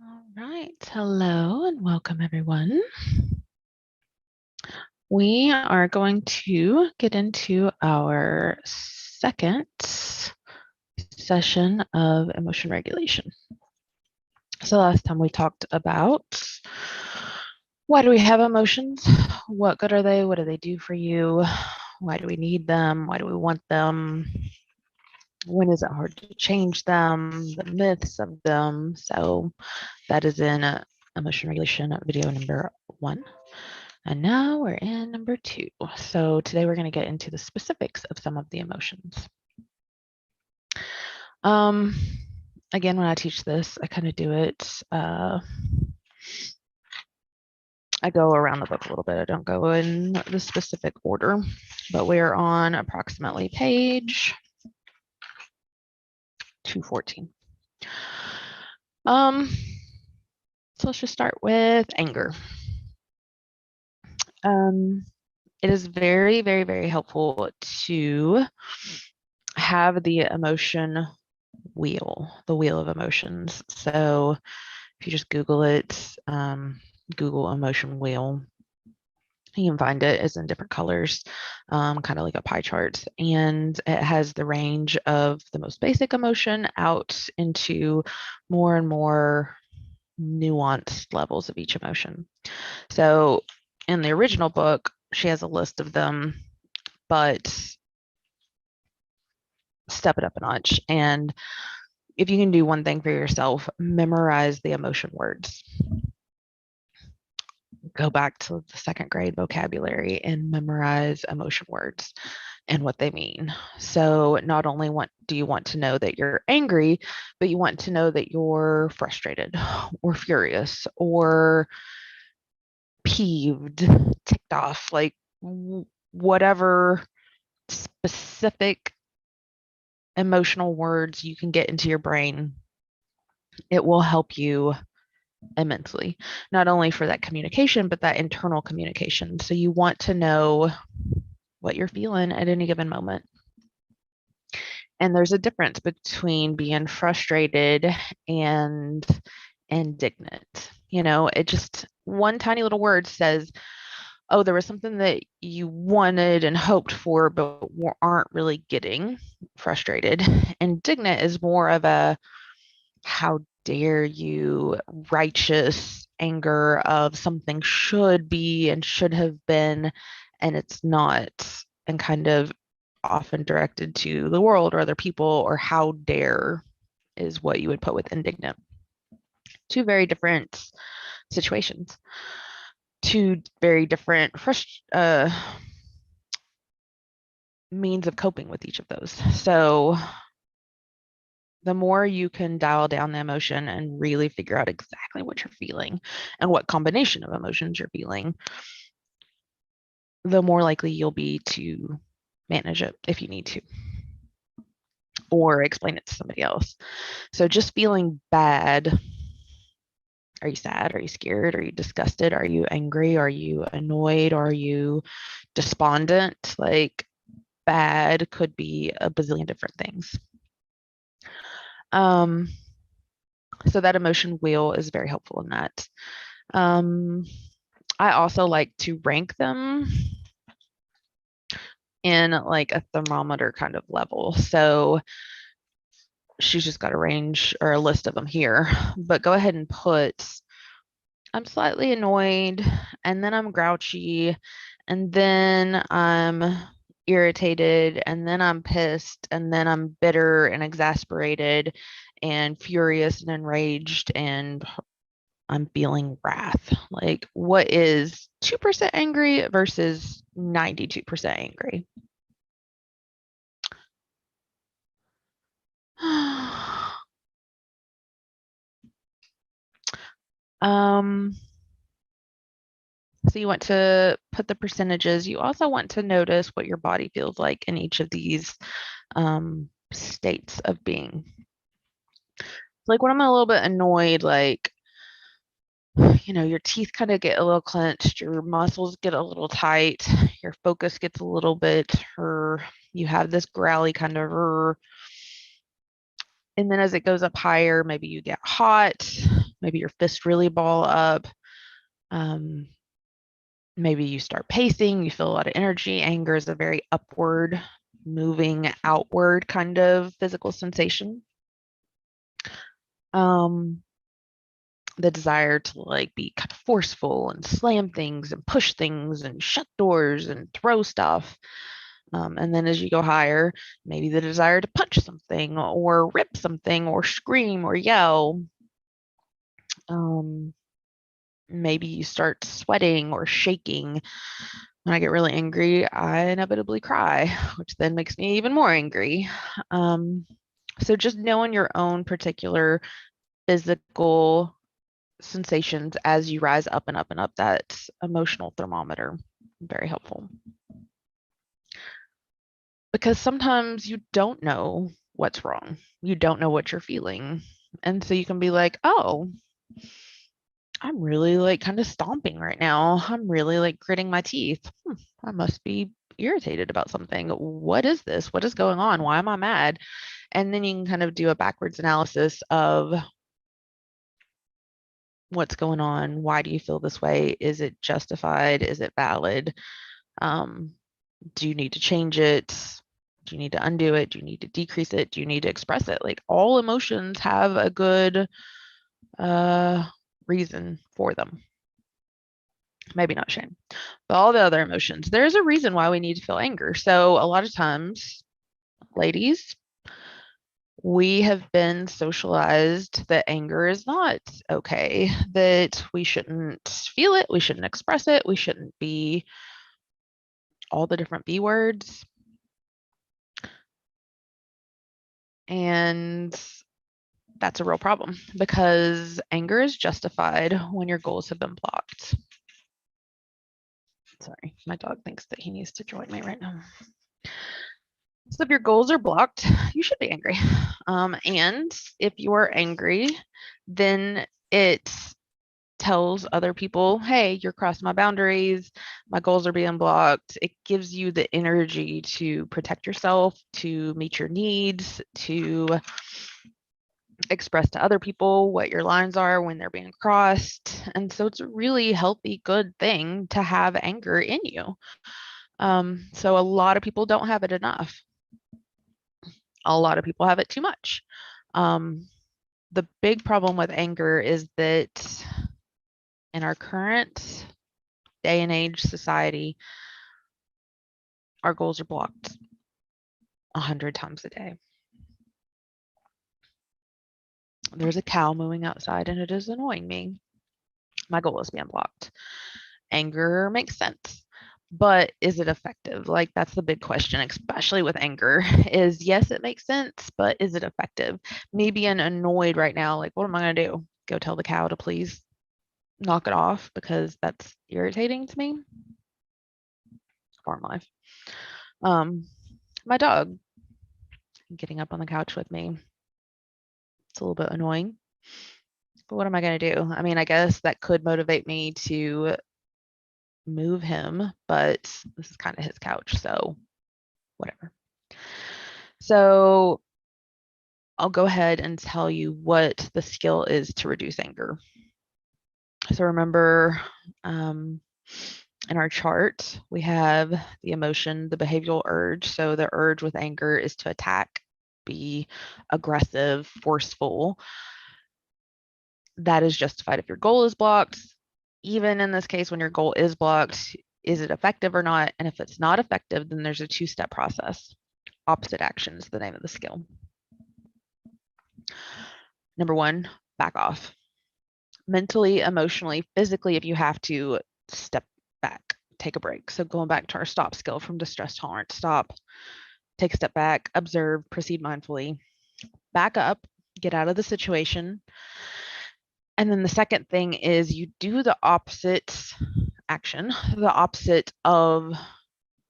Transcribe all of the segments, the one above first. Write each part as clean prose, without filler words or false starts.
All right, hello and welcome everyone. We are going to get into our second session of emotion regulation. So last time we talked about why do we have emotions? What good are they? What do they do for you? Why do we need them? Why do we want them? When is it hard to change them? The myths of them. So that is in emotion regulation video number 1. And now we're in number 2. So today we're going to get into the specifics of some of the emotions. Again, when I teach this, I kind of do it. I go around the book a little bit. I don't go in the specific order, but we're on approximately page 214. So let's just start with anger. It is very, very, very helpful to have the emotion wheel, the wheel of emotions. So if you just Google it, Google emotion wheel, you can find it. It's in different colors, kind of like a pie chart. And it has the range of the most basic emotion out into more and more nuanced levels of each emotion. So in the original book, she has a list of them, but step it up a notch. And if you can do one thing for yourself, memorize the emotion words. Go back to the second grade vocabulary and memorize emotion words and what they mean. So not only do you want to know that you're angry, but you want to know that you're frustrated or furious or peeved, ticked off, like whatever specific emotional words you can get into your brain. It will help you immensely, not only for that communication, but that internal communication. So you want to know what you're feeling at any given moment. And there's a difference between being frustrated and indignant. You know, it just one tiny little word says, oh, there was something that you wanted and hoped for, but aren't really getting. Frustrated. Indignant is more of a how dare you, righteous anger of something should be and should have been, and it's not, and kind of often directed to the world or other people, or how dare is what you would put with indignant. Two very different situations, two very different means of coping with each of those. So the more you can dial down the emotion and really figure out exactly what you're feeling and what combination of emotions you're feeling, the more likely you'll be to manage it if you need to, or explain it to somebody else. So just feeling bad. Are you sad? Are you scared? Are you disgusted? Are you angry? Are you annoyed? Are you despondent? Like, bad could be a bazillion different things. So that emotion wheel is very helpful in that. I also like to rank them in like a thermometer kind of level. So she's just got a range or a list of them here, but go ahead and put, I'm slightly annoyed, and then I'm grouchy, and then I'm irritated, and then I'm pissed, and then I'm bitter and exasperated and furious and enraged, and I'm feeling wrath. Like, what is 2% angry versus 92% angry? So you want to put the percentages. You also want to notice what your body feels like in each of these states of being. Like when I'm a little bit annoyed, like, you know, your teeth kind of get a little clenched, your muscles get a little tight, your focus gets a little bit, or you have this growly kind of, and then as it goes up higher, maybe you get hot, Maybe your fist really ball up. Maybe you start pacing, you feel a lot of energy. Anger is a very upward, moving outward kind of physical sensation. The desire to like be kind of forceful and slam things and push things and shut doors and throw stuff. And then as you go higher, maybe the desire to punch something or rip something or scream or yell. Maybe you start sweating or shaking. When I get really angry, I inevitably cry, which then makes me even more angry. So just knowing your own particular physical sensations as you rise up and up and up that emotional thermometer, very helpful. Because sometimes you don't know what's wrong. You don't know what you're feeling. And so you can be like, oh, I'm really like kind of stomping right now. I'm really like gritting my teeth. I must be irritated about something. What is this? What is going on? Why am I mad? And then you can kind of do a backwards analysis of what's going on. Why do you feel this way? Is it justified? Is it valid? Do you need to change it? Do you need to undo it? Do you need to decrease it? Do you need to express it? Like all emotions have a good reason for them. Maybe not shame, but all the other emotions. There's a reason why we need to feel anger. So a lot of times, ladies, we have been socialized that anger is not okay, that we shouldn't feel it, we shouldn't express it, we shouldn't be all the different B words. And that's a real problem because anger is justified when your goals have been blocked. Sorry, my dog thinks that he needs to join me right now. So if your goals are blocked, you should be angry. And if you're angry, then it tells other people, hey, you're crossing my boundaries, my goals are being blocked. It gives you the energy to protect yourself, to meet your needs, to express to other people what your lines are when they're being crossed. And so it's a really healthy, good thing to have anger in you. So a lot of people don't have it enough. A lot of people have it too much. The big problem with anger is that in our current day and age society, our goals are blocked 100 times a day. There's a cow mooing outside and it is annoying me. My goal is being blocked. Anger makes sense, but is it effective? Like that's the big question, especially with anger, is yes, it makes sense, but is it effective? Me being annoyed right now, like what am I going to do? Go tell the cow to please knock it off because that's irritating to me? Farm life. My dog getting up on the couch with me. It's a little bit annoying. But what am I going to do? I mean, I guess that could motivate me to move him, but this is kind of his couch, so whatever. So I'll go ahead and tell you what the skill is to reduce anger. So remember, in our chart, we have the emotion, the behavioral urge. So the urge with anger is to attack, be aggressive, forceful. That is justified if your goal is blocked. Even in this case, when your goal is blocked, is it effective or not? And if it's not effective, then there's a two-step process. Opposite action is the name of the skill. Number one, back off. Mentally, emotionally, physically, if you have to, step back, take a break. So going back to our stop skill from distress tolerance, stop, take a step back, observe, proceed mindfully, back up, get out of the situation. And then the second thing is you do the opposite action, the opposite of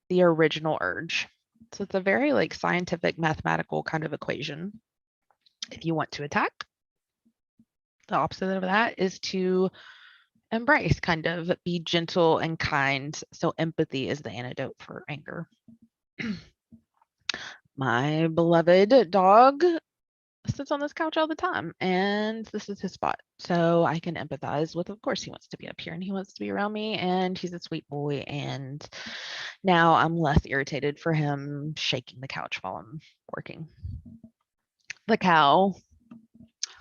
the original urge. So it's a very like scientific mathematical kind of equation. If you want to attack, the opposite of that is to embrace, kind of be gentle and kind. So empathy is the antidote for anger. My beloved dog sits on this couch all the time, and this is his spot. So I can empathize with, of course, he wants to be up here and he wants to be around me, and he's a sweet boy. And now I'm less irritated for him shaking the couch while I'm working. The cow,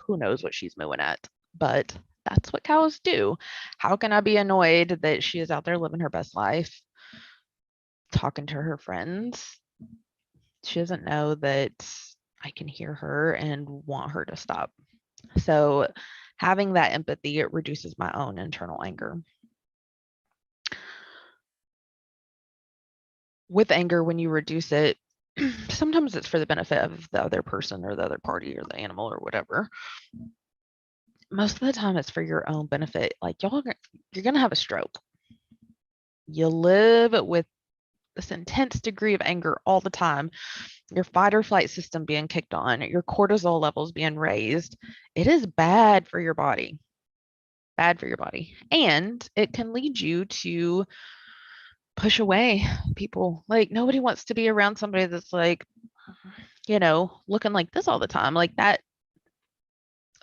who knows what she's mooing at, but that's what cows do. How can I be annoyed that she is out there living her best life, talking to her friends? She doesn't know that I can hear her and want her to stop. So having that empathy, it reduces my own internal anger. With anger, when you reduce it, sometimes it's for the benefit of the other person or the other party or the animal or whatever. Most of the time it's for your own benefit. Like you're going to have a stroke. You live with this intense degree of anger all the time, your fight or flight system being kicked on, your cortisol levels being raised. It is bad for your body. Bad for your body. And it can lead you to push away people. Like nobody wants to be around somebody that's like, looking like this all the time. Like that,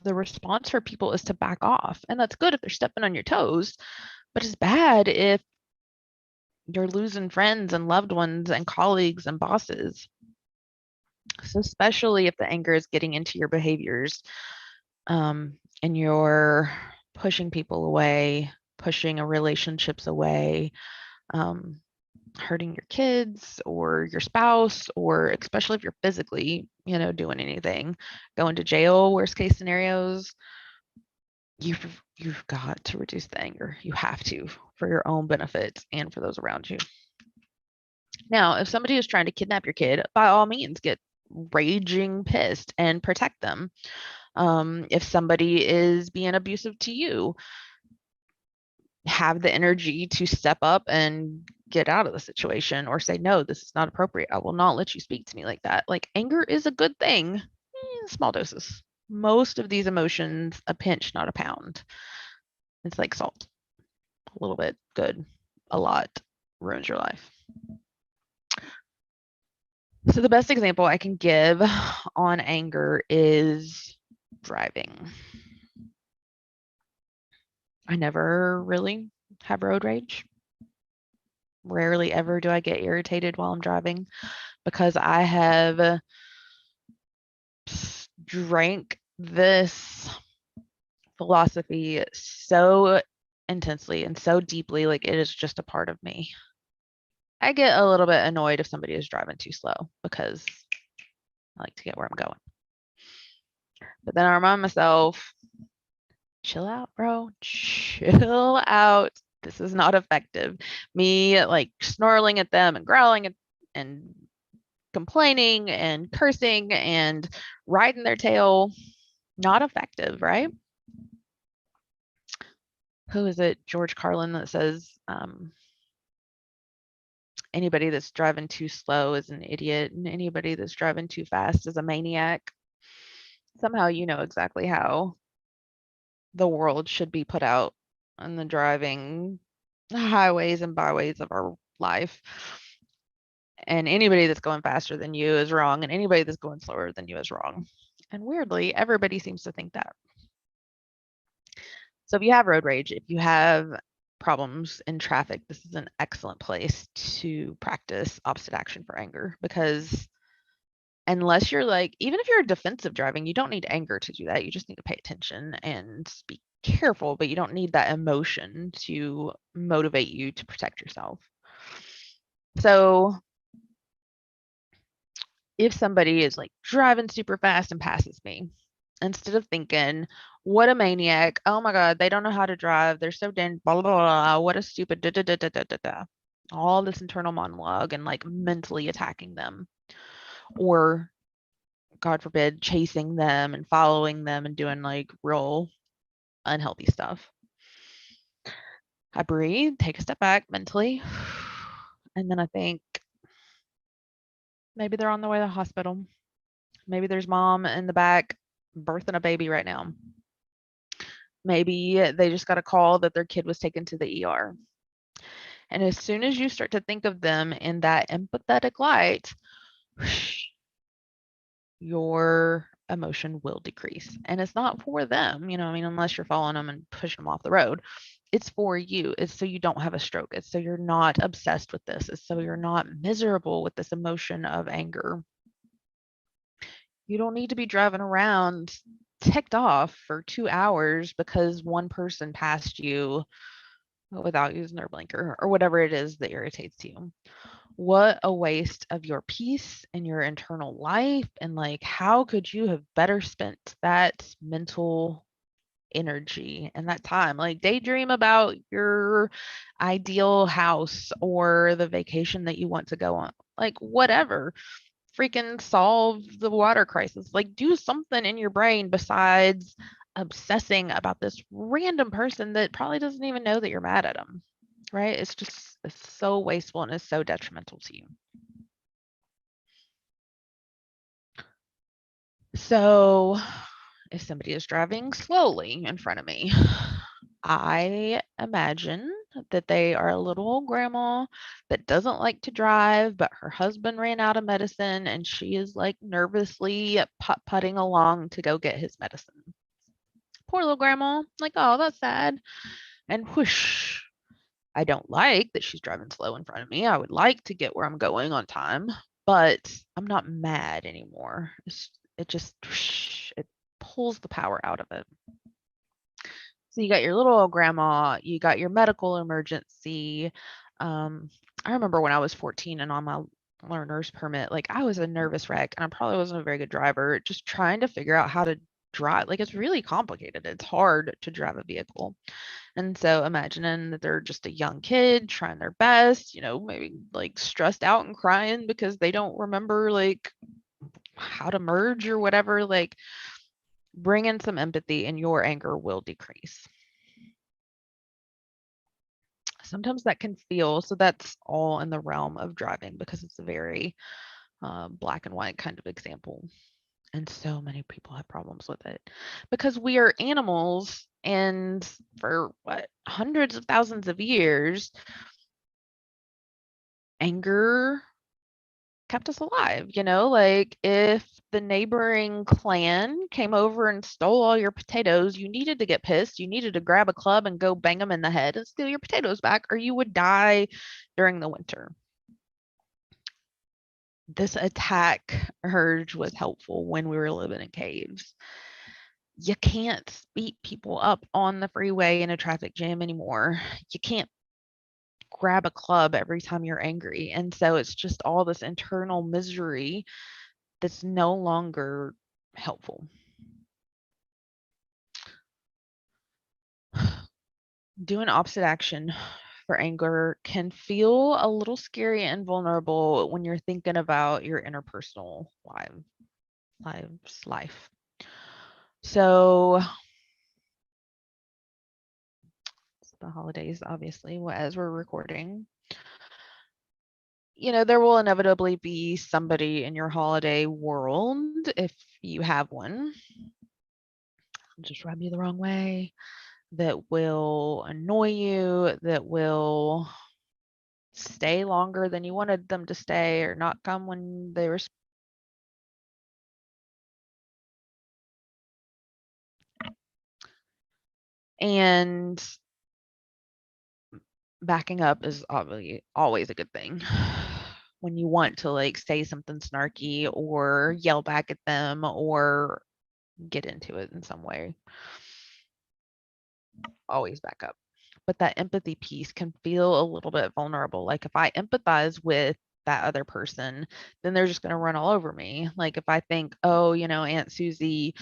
the response for people is to back off. And that's good if they're stepping on your toes, but it's bad if you're losing friends and loved ones and colleagues and bosses. So especially if the anger is getting into your behaviors, and you're pushing people away, pushing relationships away, hurting your kids or your spouse, or especially if you're physically, doing anything, going to jail, worst case scenarios, you've got to reduce the anger. You have to, for your own benefit and for those around you. Now, if somebody is trying to kidnap your kid, by all means, get raging pissed and protect them. If somebody is being abusive to you, have the energy to step up and get out of the situation or say, no, this is not appropriate. I will not let you speak to me like that. Like anger is a good thing in small doses. Most of these emotions, a pinch, not a pound. It's like salt. A little bit good, a lot ruins your life. So the best example I can give on anger is driving. I never really have road rage. Rarely ever do I get irritated while I'm driving because I have drank this philosophy so intensely and so deeply, like it is just a part of me. I get a little bit annoyed if somebody is driving too slow because I like to get where I'm going. But then I remind myself, chill out, bro. Chill out. This is not effective. Me like snarling at them and growling and complaining and cursing and riding their tail, not effective, right? Who is it? George Carlin that says anybody that's driving too slow is an idiot and anybody that's driving too fast is a maniac. Somehow you know exactly how the world should be put out on the driving highways and byways of our life. And anybody that's going faster than you is wrong, and anybody that's going slower than you is wrong. And weirdly, everybody seems to think that. So if you have road rage, if you have problems in traffic, this is an excellent place to practice opposite action for anger, because unless you're like, even if you're defensive driving, you don't need anger to do that. You just need to pay attention and be careful, but you don't need that emotion to motivate you to protect yourself. So if somebody is like driving super fast and passes me, instead of thinking, what a maniac, oh my God, they don't know how to drive, they're so damn blah, blah, blah, blah, what a stupid da, da, da, da, da, da, da. All this internal monologue and like mentally attacking them, or God forbid, chasing them and following them and doing like real unhealthy stuff. I breathe, take a step back mentally, and then I think maybe they're on their way to the hospital. Maybe there's mom in the back birthing a baby right now. Maybe they just got a call that their kid was taken to the ER. And as soon as you start to think of them in that empathetic light, your emotion will decrease. And it's not for them, I mean, unless you're following them and pushing them off the road. It's for you. It's so you don't have a stroke. It's so you're not obsessed with this. It's so you're not miserable with this emotion of anger. You don't need to be driving around ticked off for 2 hours because one person passed you without using their blinker or whatever it is that irritates you. What a waste of your peace and your internal life. And like, how could you have better spent that mental energy and that time? Like, daydream about your ideal house or the vacation that you want to go on, like, whatever. Freaking solve the water crisis. Like, do something in your brain besides obsessing about this random person that probably doesn't even know that you're mad at them, right? It's so wasteful and it's so detrimental to you. So if somebody is driving slowly in front of me, I imagine that they are a little old grandma that doesn't like to drive, but her husband ran out of medicine and she is like nervously putt-putting along to go get his medicine. Poor little grandma, like, oh, that's sad. And whoosh, I don't like that she's driving slow in front of me. I would like to get where I'm going on time, but I'm not mad anymore. It just, it pulls the power out of it. So you got your little old grandma, you got your medical emergency. I remember when I was 14 and on my learner's permit, like I was a nervous wreck and I probably wasn't a very good driver, just trying to figure out how to drive. Like it's really complicated. It's hard to drive a vehicle. And so imagining that they're just a young kid trying their best, maybe like stressed out and crying because they don't remember like how to merge or whatever, like bring in some empathy and your anger will decrease. Sometimes that can feel, so that's all in the realm of driving because it's a very black and white kind of example. And so many people have problems with it because we are animals. And for hundreds of thousands of years, anger kept us alive. Like if the neighboring clan came over and stole all your potatoes, you needed to get pissed. You needed to grab a club and go bang them in the head and steal your potatoes back, or you would die during the winter. This attack urge was helpful when we were living in caves. You can't beat people up on the freeway in a traffic jam anymore. You can't grab a club every time you're angry. And so it's just all this internal misery that's no longer helpful. Doing opposite action for anger can feel a little scary and vulnerable when you're thinking about your interpersonal life. So it's the holidays, obviously, as we're recording. There will inevitably be somebody in your holiday world, if you have one, just rub you the wrong way, that will annoy you, that will stay longer than you wanted them to stay or not come when they were. And backing up is obviously always a good thing. When you want to like say something snarky or yell back at them or get into it in some way, always back up. But that empathy piece can feel a little bit vulnerable. Like if I empathize with that other person, then they're just going to run all over me. Like if I think, oh, Aunt Susie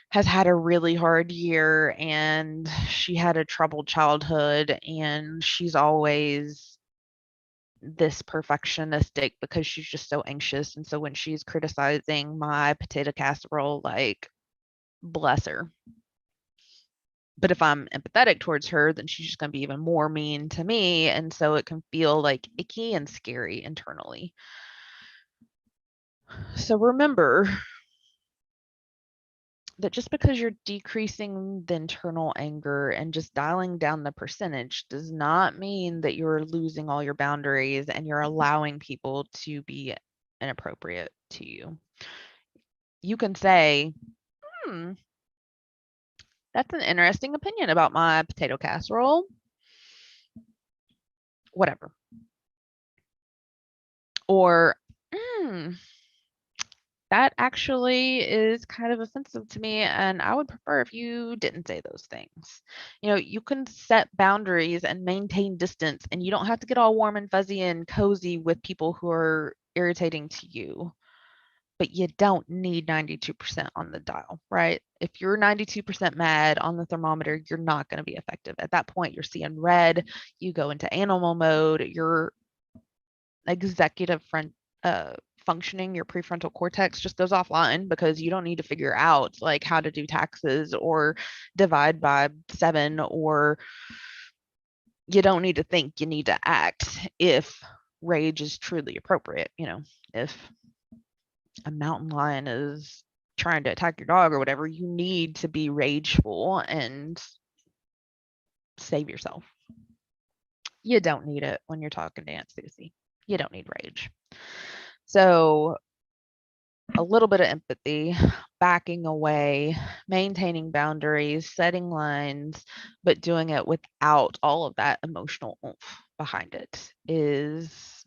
has had a really hard year and she had a troubled childhood and she's always this perfectionistic because she's just so anxious. And so when she's criticizing my potato casserole, like, bless her. But if I'm empathetic towards her, then she's just going to be even more mean to me. And so it can feel like icky and scary internally. So remember that just because you're decreasing the internal anger and just dialing down the percentage does not mean that you're losing all your boundaries and you're allowing people to be inappropriate to you. You can say, that's an interesting opinion about my potato casserole. Whatever. Or, that actually is kind of offensive to me, and I would prefer if you didn't say those things. You can set boundaries and maintain distance, and you don't have to get all warm and fuzzy and cozy with people who are irritating to you. But you don't need 92% on the dial, right? If you're 92% mad on the thermometer, you're not going to be effective. At that point, you're seeing red, you go into animal mode, your executive functioning, your prefrontal cortex just goes offline because you don't need to figure out like how to do taxes or divide by 7, or you don't need to think, you need to act if rage is truly appropriate. If a mountain lion is trying to attack your dog or whatever, you need to be rageful and save yourself. You don't need it when you're talking to Aunt Susie. You don't need rage. So a little bit of empathy, backing away, maintaining boundaries, setting lines, but doing it without all of that emotional oomph behind it is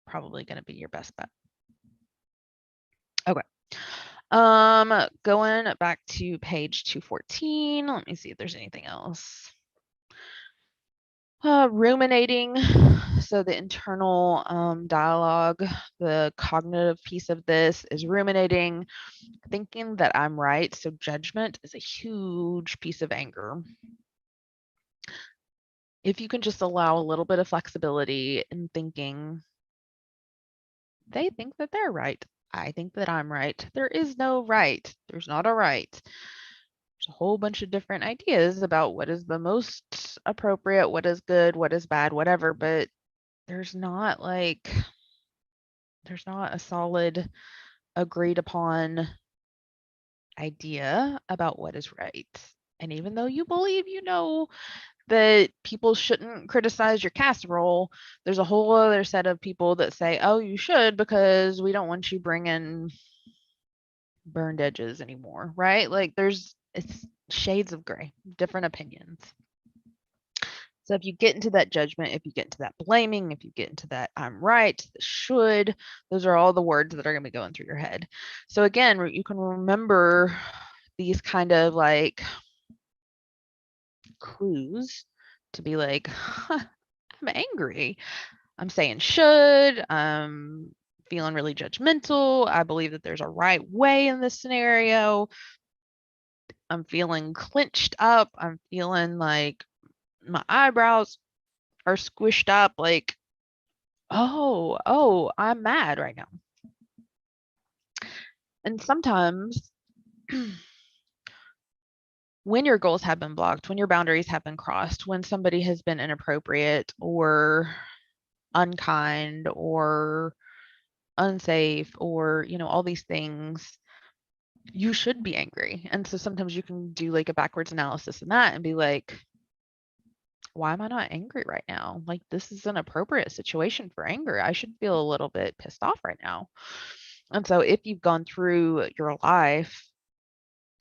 probably going to be your best bet. Okay. Going back to page 214. Let me see if there's anything else. Ruminating. So the internal dialogue, the cognitive piece of this is ruminating, thinking that I'm right. So judgment is a huge piece of anger. If you can just allow a little bit of flexibility in thinking, they think that they're right. I think that I'm right. There is no right. There's not a right. There's a whole bunch of different ideas about what is the most appropriate, what is good, what is bad, whatever, but there's not a solid agreed upon idea about what is right. And even though you believe that people shouldn't criticize your casserole, there's a whole other set of people that say, oh, you should, because we don't want you bringing burned edges anymore, right? Like it's shades of gray, different opinions. So if you get into that judgment, if you get into that blaming, if you get into that I'm right, the should, those are all the words that are going to be going through your head. So again, you can remember these kind of like clues to be like, I'm angry. I'm saying should. I'm feeling really judgmental. I believe that there's a right way in this scenario. I'm feeling clenched up. I'm feeling like my eyebrows are squished up. Like, oh, I'm mad right now. And sometimes when your goals have been blocked, when your boundaries have been crossed, when somebody has been inappropriate or unkind or unsafe or, all these things, you should be angry. And so sometimes you can do like a backwards analysis in that and be like, why am I not angry right now? Like, this is an appropriate situation for anger. I should feel a little bit pissed off right now. And so if you've gone through your life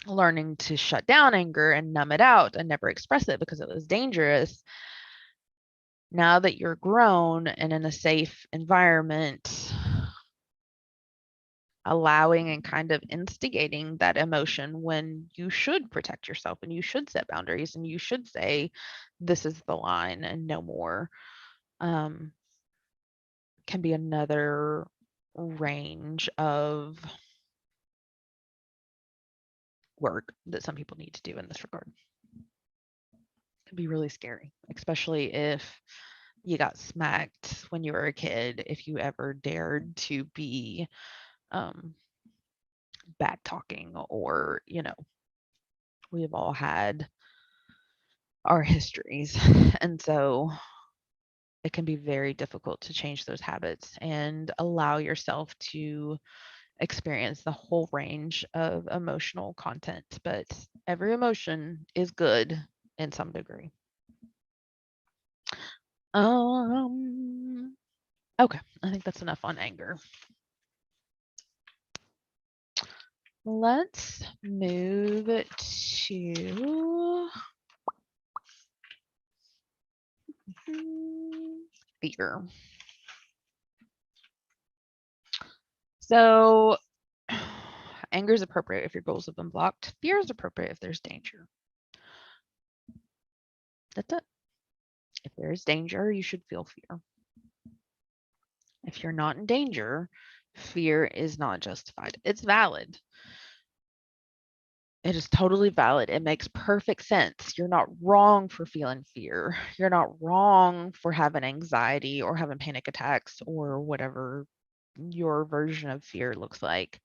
learning to shut down anger and numb it out and never express it because it was dangerous, now that you're grown and in a safe environment, allowing and kind of instigating that emotion when you should protect yourself and you should set boundaries and you should say, this is the line and no more, can be another range of work that some people need to do in this regard. It can be really scary, especially if you got smacked when you were a kid, if you ever dared to be bad talking, or we've all had our histories, and so it can be very difficult to change those habits and allow yourself to experience the whole range of emotional content. But every emotion is good in some degree. Okay, I think that's enough on anger. Let's move to fear. So anger is appropriate if your goals have been blocked. Fear is appropriate if there's danger. That's it. If there is danger, you should feel fear. If you're not in danger, fear is not justified. It's valid. It is totally valid. It makes perfect sense. You're not wrong for feeling fear. You're not wrong for having anxiety or having panic attacks or whatever your version of fear looks like.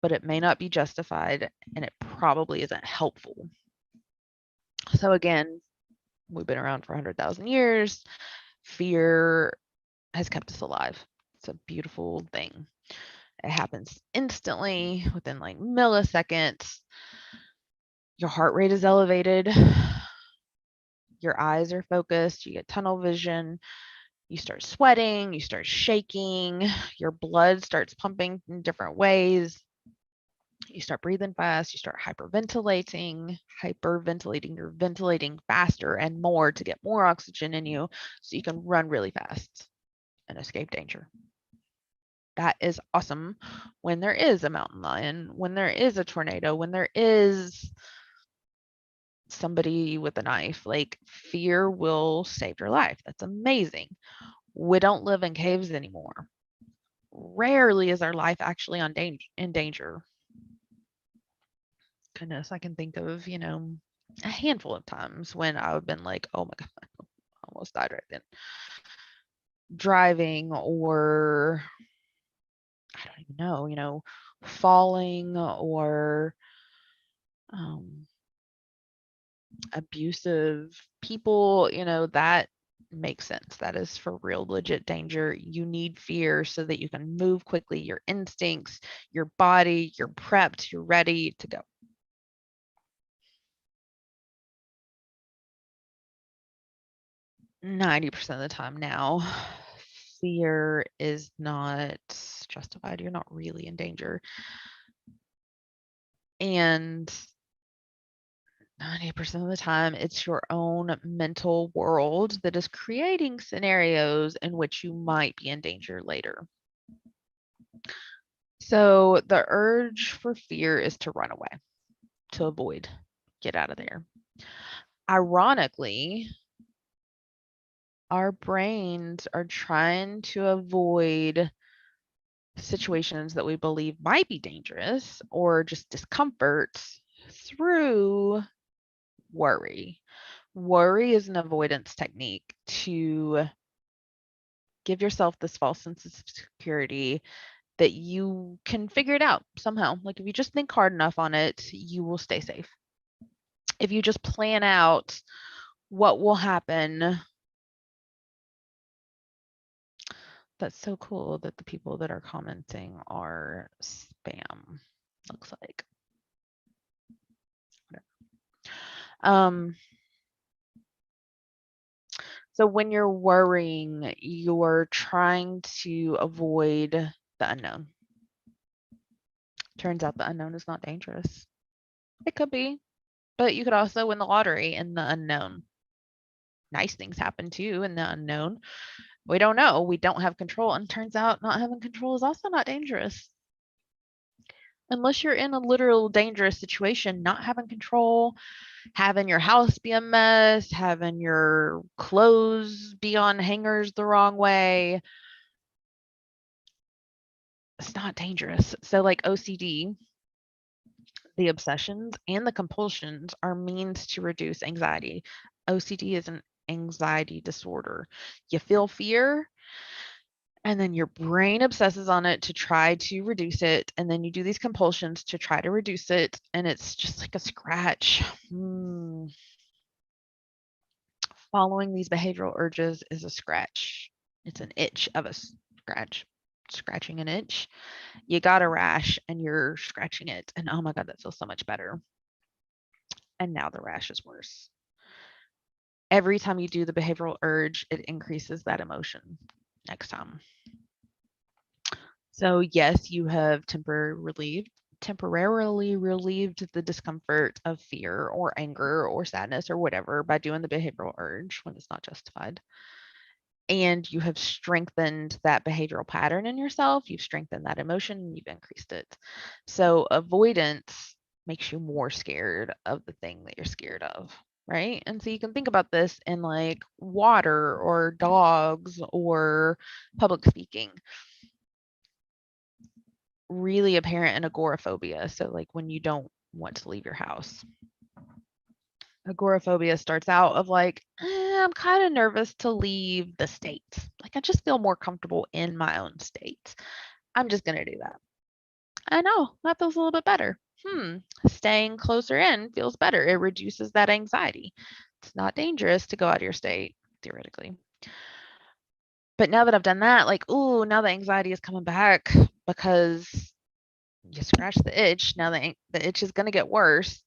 But it may not be justified and it probably isn't helpful. So again, we've been around for 100,000 years. Fear has kept us alive. It's a beautiful thing. It happens instantly within like milliseconds. Your heart rate is elevated. Your eyes are focused. You get tunnel vision. You start sweating. You start shaking. Your blood starts pumping in different ways. You start breathing fast. You start hyperventilating. You're ventilating faster and more to get more oxygen in you so you can run really fast and escape danger. That is awesome when there is a mountain lion, when there is a tornado, when there is somebody with a knife. Like, fear will save your life. That's amazing. We don't live in caves anymore. Rarely is our life actually in danger. Goodness, I can think of, a handful of times when I've been like, oh my God, I almost died right then. Driving, or I don't even know, falling, or abusive people, that makes sense. That is for real, legit danger. You need fear so that you can move quickly. Your instincts, your body, you're prepped, you're ready to go. %90 of the time now, fear is not justified. You're not really in danger. And 90% of the time, it's your own mental world that is creating scenarios in which you might be in danger later. So the urge for fear is to run away, to avoid, get out of there. Ironically, our brains are trying to avoid situations that we believe might be dangerous or just discomfort through worry. Worry is an avoidance technique to give yourself this false sense of security that you can figure it out somehow. Like, if you just think hard enough on it, you will stay safe. If you just plan out what will happen. That's so cool that the people that are commenting are spam, looks like. So when you're worrying, you're trying to avoid the unknown. Turns out the unknown is not dangerous. It could be, but you could also win the lottery in the unknown. Nice things happen too in the unknown. We don't know. We don't have control. And turns out not having control is also not dangerous. Unless you're in a literal dangerous situation, not having control, having your house be a mess, having your clothes be on hangers the wrong way, it's not dangerous. So like OCD, the obsessions and the compulsions are means to reduce anxiety. OCD is an anxiety disorder. You feel fear, and then your brain obsesses on it to try to reduce it, and then you do these compulsions to try to reduce it, and it's just like a scratch. Following these behavioral urges is a scratch. It's an itch of a scratch. Scratching an itch. You got a rash and you're scratching it, and oh my God, that feels so much better. And now the rash is worse. Every time you do the behavioral urge, it increases that emotion next time. So yes, you have temporarily relieved the discomfort of fear or anger or sadness or whatever by doing the behavioral urge when it's not justified. And you have strengthened that behavioral pattern in yourself. You've strengthened that emotion, you've increased it. So avoidance makes you more scared of the thing that you're scared of, right? And so you can think about this in like water or dogs or public speaking. Really apparent in agoraphobia. So like when you don't want to leave your house. Agoraphobia starts out of like, I'm kind of nervous to leave the state. Like I just feel more comfortable in my own state. I'm just going to do that. I know that feels a little bit better. Staying closer in feels better. It reduces that anxiety. It's not dangerous to go out of your state, theoretically. But now that I've done that, like, ooh, now the anxiety is coming back because you scratch the itch. Now the itch is going to get worse.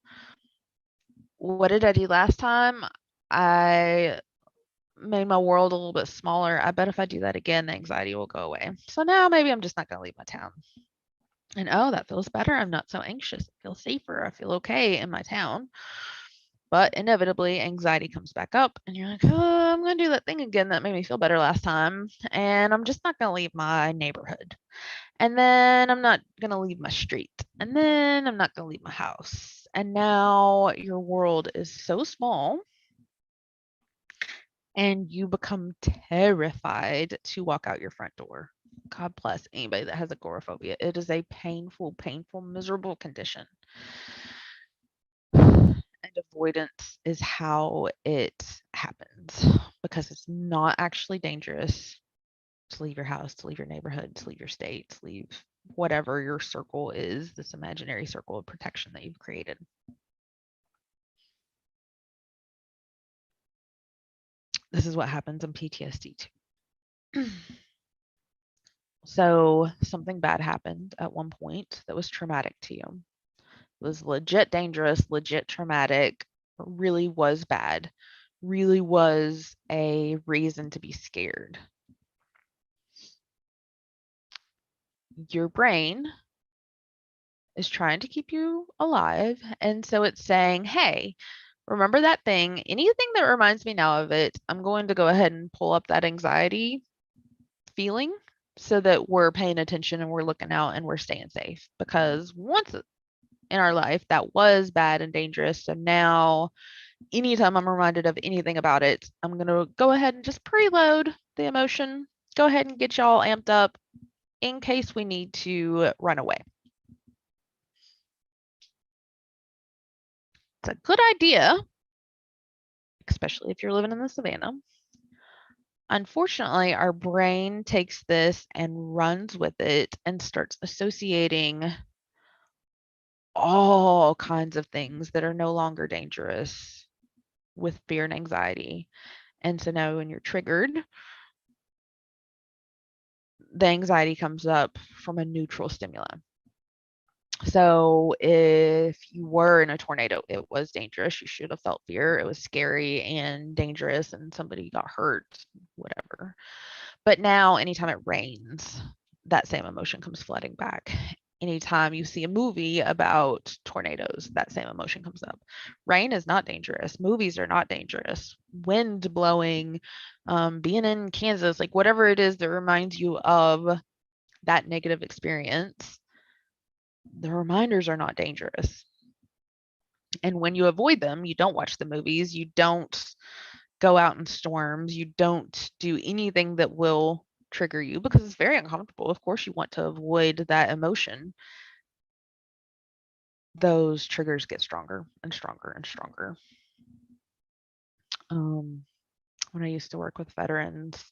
What did I do last time? I made my world a little bit smaller. I bet if I do that again, the anxiety will go away. So now maybe I'm just not going to leave my town. And oh, that feels better. I'm not so anxious. I feel safer. I feel okay in my town. But inevitably, anxiety comes back up, and you're like, oh, I'm going to do that thing again that made me feel better last time. And I'm just not going to leave my neighborhood. And then I'm not going to leave my street. And then I'm not going to leave my house. And now your world is so small and you become terrified to walk out your front door. God bless anybody that has agoraphobia. It is a painful, painful, miserable condition. And avoidance is how it happens because it's not actually dangerous to leave your house, to leave your neighborhood, to leave your state, to leave whatever your circle is, this imaginary circle of protection that you've created. This is what happens in PTSD too. So something bad happened at one point that was traumatic to you. It was legit dangerous, legit traumatic, really was bad, really was a reason to be scared. Your brain is trying to keep you alive. And so it's saying, hey, remember that thing? Anything that reminds me now of it, I'm going to go ahead and pull up that anxiety feeling so that we're paying attention and we're looking out and we're staying safe. Because once in our life that was bad and dangerous. So now, anytime I'm reminded of anything about it, I'm going to go ahead and just preload the emotion, go ahead and get y'all amped up in case we need to run away. It's a good idea, especially if you're living in the savannah. Unfortunately, our brain takes this and runs with it and starts associating all kinds of things that are no longer dangerous with fear and anxiety. And so now when you're triggered, the anxiety comes up from a neutral stimuli. So if you were in a tornado, it was dangerous. You should have felt fear. It was scary and dangerous, and somebody got hurt, whatever. But now, anytime it rains, that same emotion comes flooding back. Anytime you see a movie about tornadoes, that same emotion comes up. Rain is not dangerous. Movies are not dangerous. Wind blowing, being in Kansas, like whatever it is that reminds you of that negative experience, the reminders are not dangerous. And when you avoid them, you don't watch the movies, you don't go out in storms, you don't do anything that will trigger you because it's very uncomfortable. Of course, you want to avoid that emotion. Those triggers get stronger and stronger and stronger. When I used to work with veterans,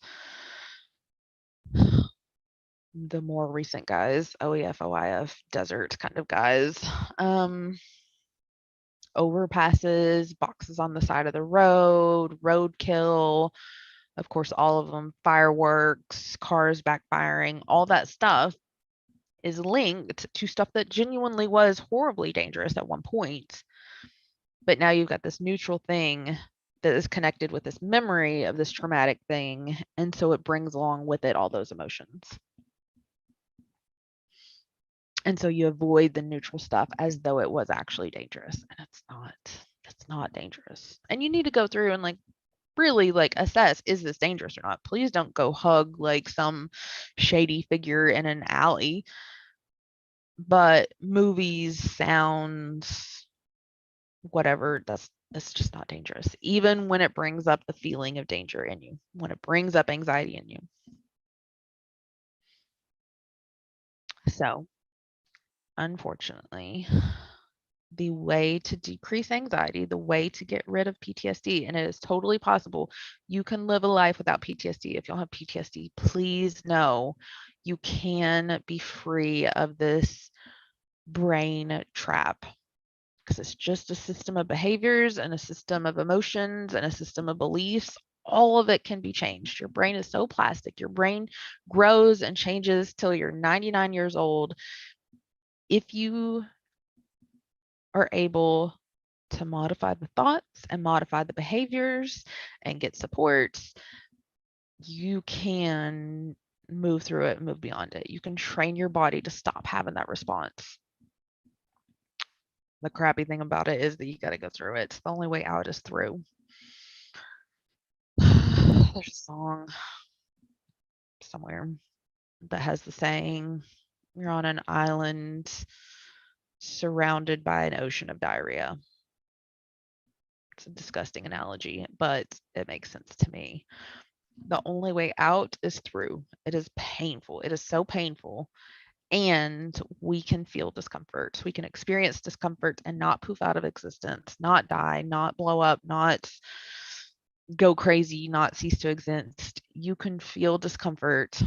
the more recent guys, OEF, OIF, desert kind of guys, overpasses, boxes on the side of the road, roadkill, of course, all of them, fireworks, cars backfiring, all that stuff is linked to stuff that genuinely was horribly dangerous at one point. But now you've got this neutral thing that is connected with this memory of this traumatic thing. And so it brings along with it all those emotions. And so you avoid the neutral stuff as though it was actually dangerous. And it's not dangerous. And you need to go through and like really like assess, is this dangerous or not? Please don't go hug like some shady figure in an alley. But movies, sounds, whatever, that's just not dangerous. Even when it brings up the feeling of danger in you, when it brings up anxiety in you. So, unfortunately, the way to decrease anxiety, the way to get rid of PTSD, and it is totally possible. You can live a life without PTSD. If you don't have PTSD, please know you can be free of this brain trap, because it's just a system of behaviors and a system of emotions and a system of beliefs. All of it can be changed. Your brain is so plastic. Your brain grows and changes till you're 99 years old. If you are able to modify the thoughts and modify the behaviors and get support, you can move through it and move beyond it. You can train your body to stop having that response. The crappy thing about it is that you got to go through it. The only way out is through. There's a song somewhere that has the saying, you're on an island surrounded by an ocean of diarrhea. It's a disgusting analogy, but it makes sense to me. The only way out is through. It is painful. It is so painful. And we can feel discomfort. We can experience discomfort and not poof out of existence, not die, not blow up, not go crazy, not cease to exist. You can feel discomfort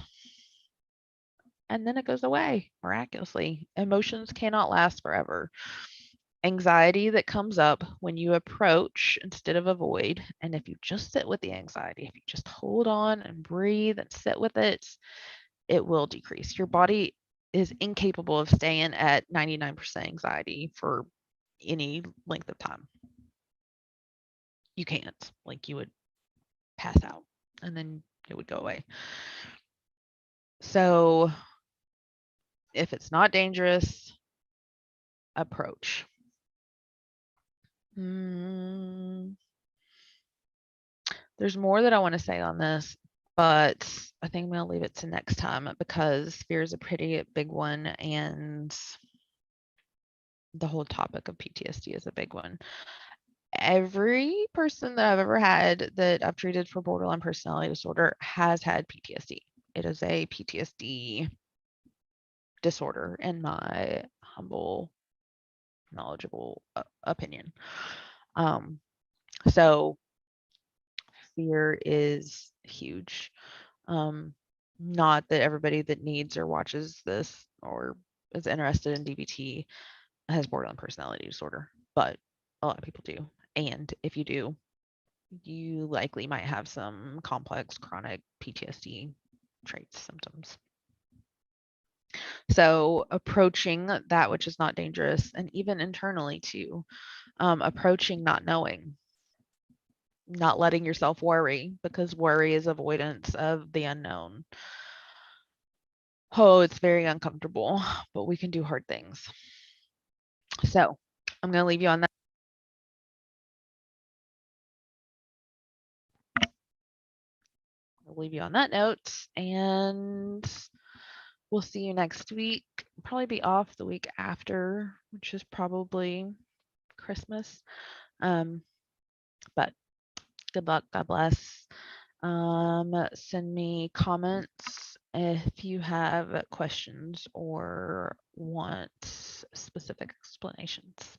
and then it goes away miraculously. Emotions cannot last forever. Anxiety that comes up when you approach instead of avoid, and if you just sit with the anxiety, if you just hold on and breathe and sit with it, it will decrease. Your body is incapable of staying at 99% anxiety for any length of time. You can't. Like, you would pass out and then it would go away. So if it's not dangerous, approach. There's more that I want to say on this, but I think I'm going to leave it to next time because fear is a pretty big one and the whole topic of PTSD is a big one. Every person that I've ever had that I've treated for borderline personality disorder has had PTSD. It is a PTSD disorder, in my humble, knowledgeable opinion. So fear is huge. Not that everybody that needs or watches this or is interested in DBT has borderline personality disorder, but a lot of people do. And if you do, you likely might have some complex chronic PTSD traits, symptoms. So approaching that which is not dangerous, and even internally too, approaching not knowing, not letting yourself worry, because worry is avoidance of the unknown. Oh, it's very uncomfortable, but we can do hard things. So I'm going to leave you on that. I'll leave you on that note, and we'll see you next week. Probably be off the week after, which is probably Christmas. But good luck. God bless. Send me comments if you have questions or want specific explanations.